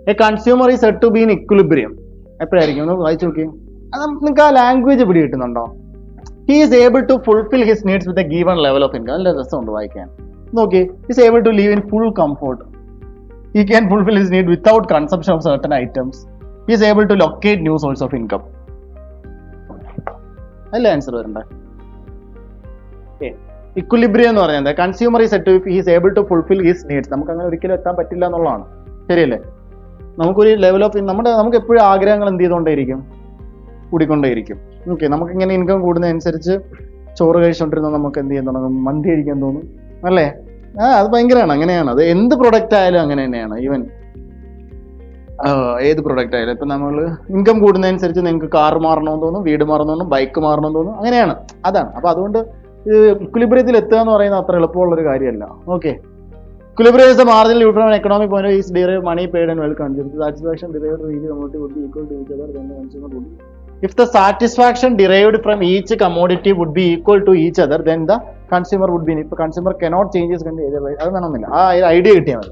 A consumer is said to be in equilibrium. എപ്പോഴായിരിക്കും ഒന്ന് വായിച്ചു നോക്കി. അത് നിങ്ങൾക്ക് ആ ലാംഗ്വേജ് പിടി കിട്ടുന്നുണ്ടോ? He is able to fulfil his needs with a given level of income. നല്ല രസമുണ്ട് വായിക്കാൻ. നോക്കി, is able to live in full comfort. He can fulfill his need without consumption of certain items. He is able to locate new source of income. അല്ലേ answer വരണ്ടേ? Equilibrium എന്ന് പറയുന്നത് consumer is said to he is able to fulfil his needs. നമുക്ക് അങ്ങനെ ഒരിക്കലും എത്താൻ പറ്റില്ല എന്നുള്ളതാണ്. ശരിയല്ലേ? നമുക്കൊരു ലെവൽ ഓഫ് നമുക്ക് എപ്പോഴും ആഗ്രഹങ്ങൾ എന്ത് ചെയ്തുകൊണ്ടേയിരിക്കും? കൂടിക്കൊണ്ടേയിരിക്കും. ഓക്കെ, നമുക്കിങ്ങനെ ഇൻകം കൂടുന്നതനുസരിച്ച് ചോറ് കഴിച്ചുകൊണ്ടിരുന്ന നമുക്ക് എന്ത് ചെയ്യാൻ തുടങ്ങും? മന്തി കഴിക്കാൻ തോന്നും, അല്ലേ? അത് ഭയങ്കരമാണ്. അങ്ങനെയാണ്. അത് എന്ത് പ്രൊഡക്റ്റ് ആയാലും അങ്ങനെ തന്നെയാണ്. ഈവൻ ഏത് പ്രൊഡക്റ്റ് ആയാലും ഇപ്പം നമ്മൾ ഇൻകം കൂടുന്നതനുസരിച്ച് നിങ്ങൾക്ക് കാർ മാറണമെന്ന് തോന്നും, വീട് മാറണമെന്ന് തോന്നും, ബൈക്ക് മാറണമെന്ന് തോന്നും. അങ്ങനെയാണ്. അതാണ്. അപ്പോൾ അതുകൊണ്ട് ഇക്വിലിബ്രിയത്തിൽ എത്തുക എന്ന് പറയുന്നത് അത്ര എളുപ്പമുള്ളൊരു കാര്യമല്ല. Okay, equilibrium is a marginal use from economic point is derive money paid and well consumed. Satisfaction derived from each commodity would be equal to each other then the consumer would. If the satisfaction derived from each commodity would be equal to each other, then the consumer would be. If the consumer cannot change his condition, അത് വേണമെന്നില്ല. ആ idea കിട്ടിയാൽ മതി.